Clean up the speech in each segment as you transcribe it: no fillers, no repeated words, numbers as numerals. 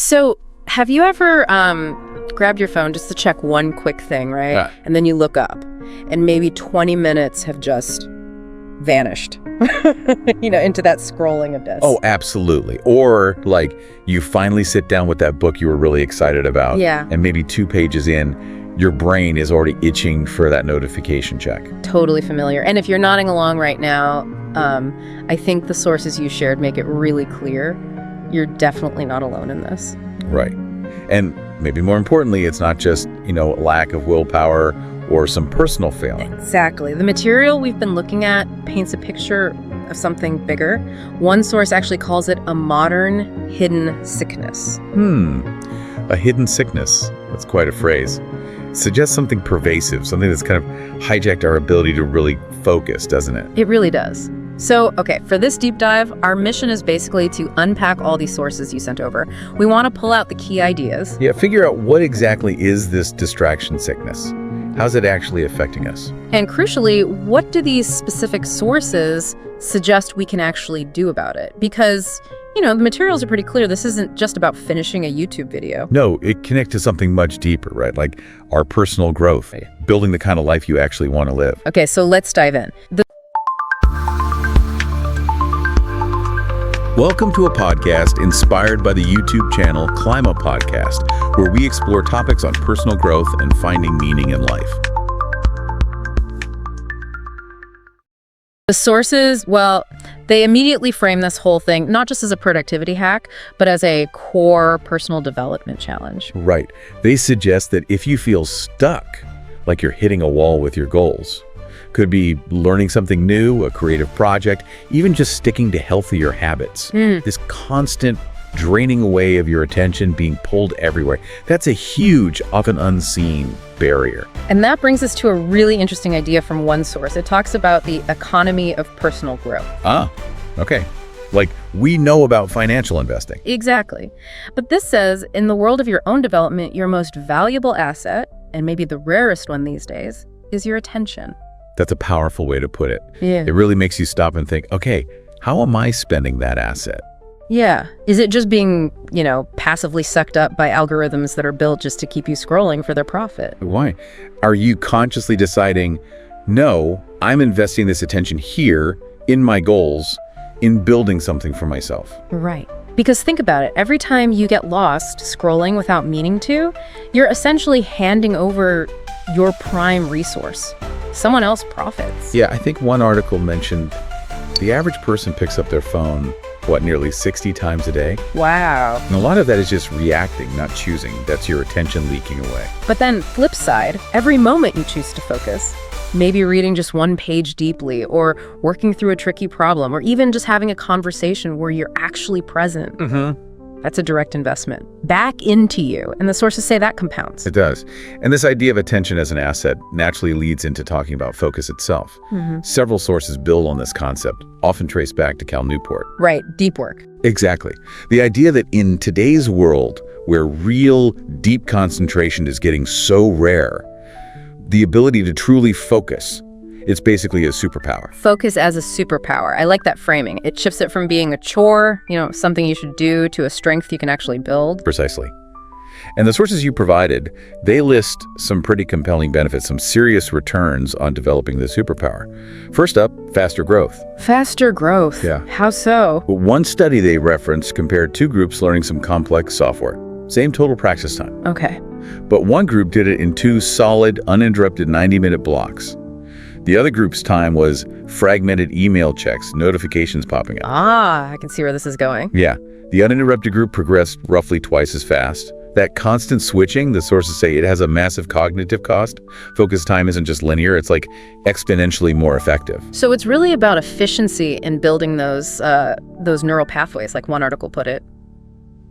So have you ever grabbed your phone just to check one quick thing, right? Yeah. And then you look up and maybe 20 minutes have just vanished, into that scrolling abyss. Oh, absolutely. Or like you finally sit down with that book you were really excited about. Yeah. And maybe 2 pages in, your brain is already itching for that notification check. Totally familiar. And if you're nodding along right now, I think the sources you shared make it really clear you're definitely not alone in this. Right. And maybe more importantly, it's not just, lack of willpower or some personal failing. Exactly. The material we've been looking at paints a picture of something bigger. One source actually calls it a modern hidden sickness. A hidden sickness. That's quite a phrase. It suggests something pervasive, something that's kind of hijacked our ability to really focus, doesn't it? It really does. So, okay, for this deep dive, our mission is basically to unpack all these sources you sent over. We want to pull out the key ideas. Yeah, figure out what exactly is this distraction sickness? How's it actually affecting us? And crucially, what do these specific sources suggest we can actually do about it? Because, the materials are pretty clear. This isn't just about finishing a YouTube video. No, it connects to something much deeper, right? Like our personal growth, building the kind of life you actually want to live. Okay, so let's dive in. Welcome to a podcast inspired by the YouTube channel Climb Up Podcast, where we explore topics on personal growth and finding meaning in life. The sources, well, they immediately frame this whole thing not just as a productivity hack, but as a core personal development challenge. Right. They suggest that if you feel stuck, like you're hitting a wall with your goals, could be learning something new, a creative project, even just sticking to healthier habits. This constant draining away of your attention, being pulled everywhere. That's a huge, often unseen barrier. And that brings us to a really interesting idea from one source. It talks about the economy of personal growth. Ah, okay. Like we know about financial investing. Exactly. But this says, in the world of your own development, your most valuable asset, and maybe the rarest one these days, is your attention. That's a powerful way to put it. Yeah. It really makes you stop and think, okay, how am I spending that asset? Yeah. Is it just being, passively sucked up by algorithms that are built just to keep you scrolling for their profit? Why? Are you consciously deciding, no, I'm investing this attention here in my goals, in building something for myself? Right. Because think about it. Every time you get lost scrolling without meaning to, you're essentially handing over your prime resource. Someone else profits. Yeah, I think one article mentioned the average person picks up their phone, nearly 60 times a day? Wow. And a lot of that is just reacting, not choosing. That's your attention leaking away. But then, flip side, every moment you choose to focus, maybe reading just one page deeply, or working through a tricky problem, or even just having a conversation where you're actually present. That's a direct investment back into you. And the sources say that compounds. It does. And this idea of attention as an asset naturally leads into talking about focus itself. Several sources build on this concept, often traced back to Cal Newport. Right, deep work. Exactly. The idea that in today's world, where real deep concentration is getting so rare, the ability to truly focus, it's basically a superpower. Focus as a superpower. I like that framing. It shifts it from being a chore, something you should do, to a strength you can actually build. Precisely. And the sources you provided, they list some pretty compelling benefits, some serious returns on developing the superpower. First up, faster growth. Faster growth? Yeah. How so? One study they referenced compared two groups learning some complex software. Same total practice time. Okay. But one group did it in 2 solid, uninterrupted 90-minute blocks. The other group's time was fragmented email checks, notifications popping up. Ah, I can see where this is going. Yeah. The uninterrupted group progressed roughly twice as fast. That constant switching, the sources say it has a massive cognitive cost. Focus time isn't just linear, it's like exponentially more effective. So it's really about efficiency in building those neural pathways, like one article put it.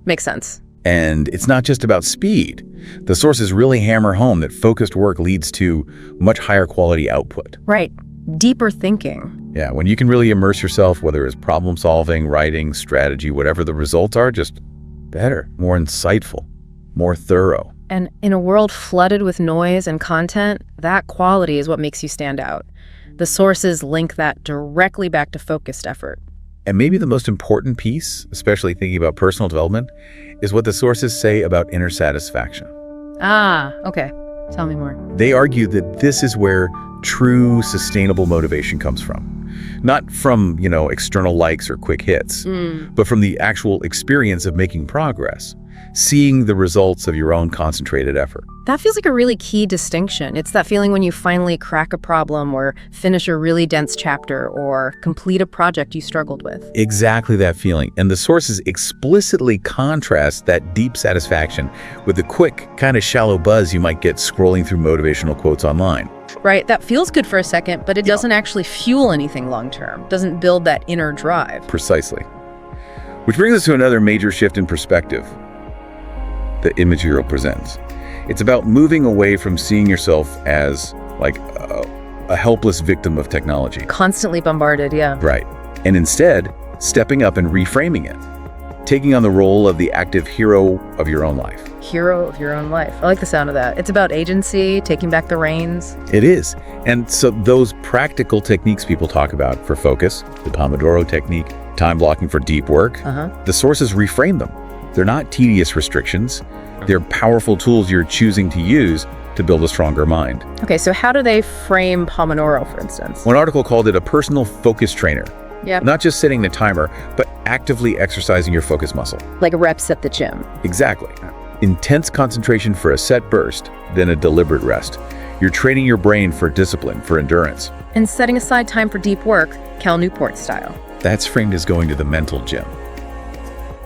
Makes sense. And it's not just about speed. The sources really hammer home that focused work leads to much higher quality output. Right. Deeper thinking. Yeah, when you can really immerse yourself, whether it's problem solving, writing, strategy, whatever the results are, just better, more insightful, more thorough. And in a world flooded with noise and content, that quality is what makes you stand out. The sources link that directly back to focused effort. And maybe the most important piece, especially thinking about personal development, is what the sources say about inner satisfaction. Ah, okay. Tell me more. They argue that this is where true sustainable motivation comes from. Not from, external likes or quick hits, but from the actual experience of making progress, seeing the results of your own concentrated effort. That feels like a really key distinction. It's that feeling when you finally crack a problem or finish a really dense chapter or complete a project you struggled with. Exactly that feeling. And the sources explicitly contrast that deep satisfaction with the quick, kind of shallow buzz you might get scrolling through motivational quotes online. Right, that feels good for a second, but it doesn't actually fuel anything long-term, doesn't build that inner drive. Precisely. Which brings us to another major shift in perspective that immaterial presents. It's about moving away from seeing yourself as like a helpless victim of technology. Constantly bombarded, yeah. Right. And instead, stepping up and reframing it, taking on the role of the active hero of your own life. Hero of your own life. I like the sound of that. It's about agency, taking back the reins. It is. And so those practical techniques people talk about for focus, the Pomodoro technique, time blocking for deep work, the sources reframe them. They're not tedious restrictions. They're powerful tools you're choosing to use to build a stronger mind. Okay, so how do they frame Pomodoro, for instance? One article called it a personal focus trainer. Yeah. Not just setting the timer, but actively exercising your focus muscle. Like reps at the gym. Exactly. Intense concentration for a set burst, then a deliberate rest. You're training your brain for discipline, for endurance. And setting aside time for deep work, Cal Newport style. That's framed as going to the mental gym.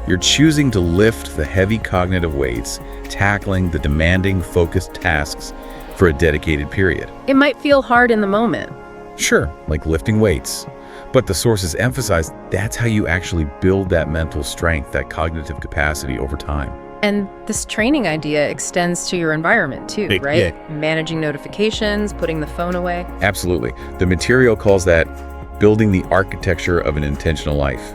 You're choosing to lift the heavy cognitive weights, tackling the demanding, focused tasks for a dedicated period. It might feel hard in the moment. Sure, like lifting weights. But the sources emphasize that's how you actually build that mental strength, that cognitive capacity over time. And this training idea extends to your environment too, right? Yeah. Managing notifications, putting the phone away. Absolutely. The material calls that building the architecture of an intentional life.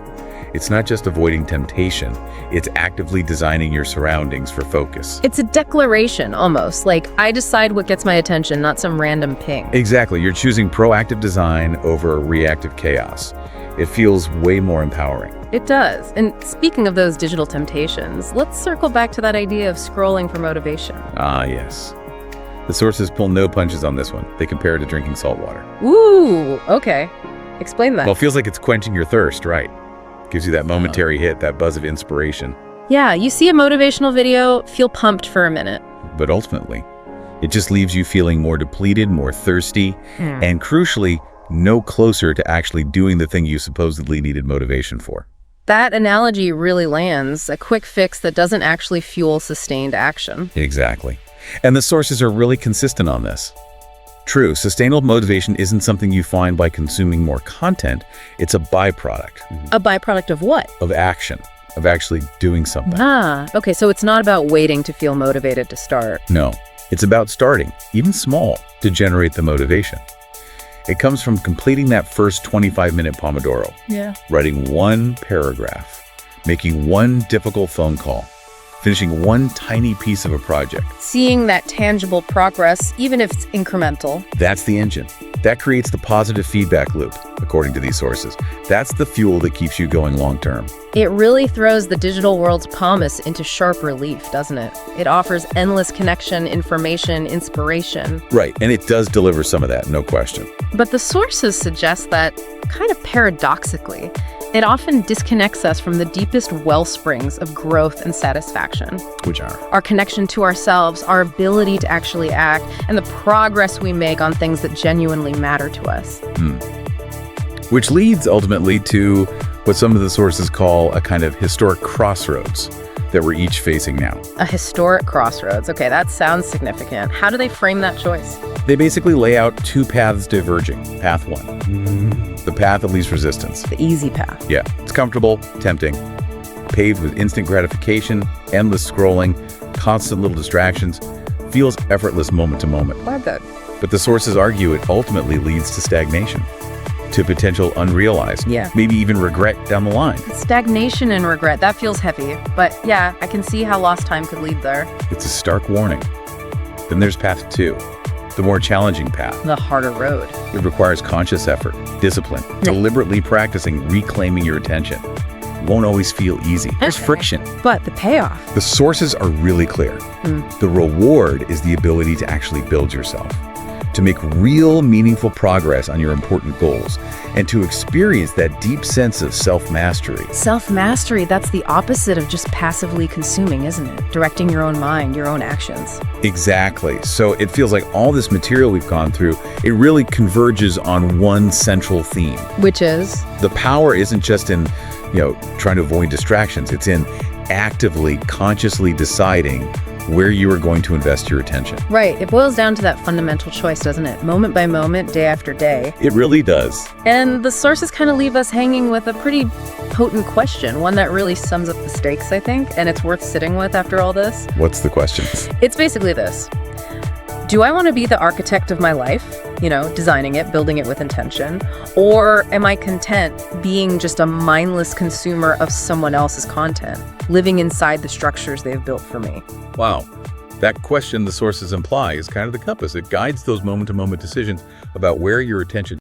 It's not just avoiding temptation, it's actively designing your surroundings for focus. It's a declaration, almost, like I decide what gets my attention, not some random ping. Exactly. You're choosing proactive design over reactive chaos. It feels way more empowering. It does. And speaking of those digital temptations, let's circle back to that idea of scrolling for motivation. Ah, yes. The sources pull no punches on this one. They compare it to drinking salt water. Ooh, okay. Explain that. Well, it feels like it's quenching your thirst, right? Gives you that momentary hit, that buzz of inspiration. Yeah, you see a motivational video, feel pumped for a minute. But ultimately, it just leaves you feeling more depleted, more thirsty, and crucially, no closer to actually doing the thing you supposedly needed motivation for. That analogy really lands, a quick fix that doesn't actually fuel sustained action. Exactly. And the sources are really consistent on this. True, sustainable motivation isn't something you find by consuming more content. It's a byproduct. A byproduct of what? Of action, of actually doing something. Ah, okay, so it's not about waiting to feel motivated to start. No, it's about starting, even small, to generate the motivation. It comes from completing that first 25-minute Pomodoro. Yeah. Writing one paragraph, making one difficult phone call, finishing one tiny piece of a project. Seeing that tangible progress, even if it's incremental. That's the engine. That creates the positive feedback loop, according to these sources. That's the fuel that keeps you going long term. It really throws the digital world's promise into sharp relief, doesn't it? It offers endless connection, information, inspiration. Right, and it does deliver some of that, no question. But the sources suggest that, kind of paradoxically, it often disconnects us from the deepest wellsprings of growth and satisfaction. Which are? Our connection to ourselves, our ability to actually act, and the progress we make on things that genuinely matter to us. Which leads ultimately to what some of the sources call a kind of historic crossroads that we're each facing now. A historic crossroads. Okay, that sounds significant. How do they frame that choice? They basically lay out two paths diverging. Path one, the path of least resistance. The easy path. Yeah, it's comfortable, tempting, paved with instant gratification, endless scrolling, constant little distractions, feels effortless moment to moment. Glad that. But the sources argue it ultimately leads to stagnation, to potential unrealized, maybe even regret down the line. Stagnation and regret, that feels heavy. But yeah, I can see how lost time could lead there. It's a stark warning. Then there's path two, the more challenging path. The harder road. It requires conscious effort, discipline, deliberately practicing reclaiming your attention. It won't always feel easy. There's friction. But the payoff. The sources are really clear. The reward is the ability to actually build yourself, to make real, meaningful progress on your important goals, and to experience that deep sense of self-mastery. Self-mastery, that's the opposite of just passively consuming, isn't it? Directing your own mind, your own actions. Exactly. So it feels like all this material we've gone through, it really converges on one central theme. Which is? The power isn't just in, trying to avoid distractions. It's in actively, consciously deciding where you are going to invest your attention. Right. It boils down to that fundamental choice, doesn't it? Moment by moment, day after day. It really does. And the sources kind of leave us hanging with a pretty potent question, one that really sums up the stakes, I think, and it's worth sitting with after all this. What's the question? It's basically this. Do I want to be the architect of my life? Designing it, building it with intention? Or am I content being just a mindless consumer of someone else's content, living inside the structures they've built for me? Wow. That question the sources imply is kind of the compass. It guides those moment-to-moment decisions about where your attention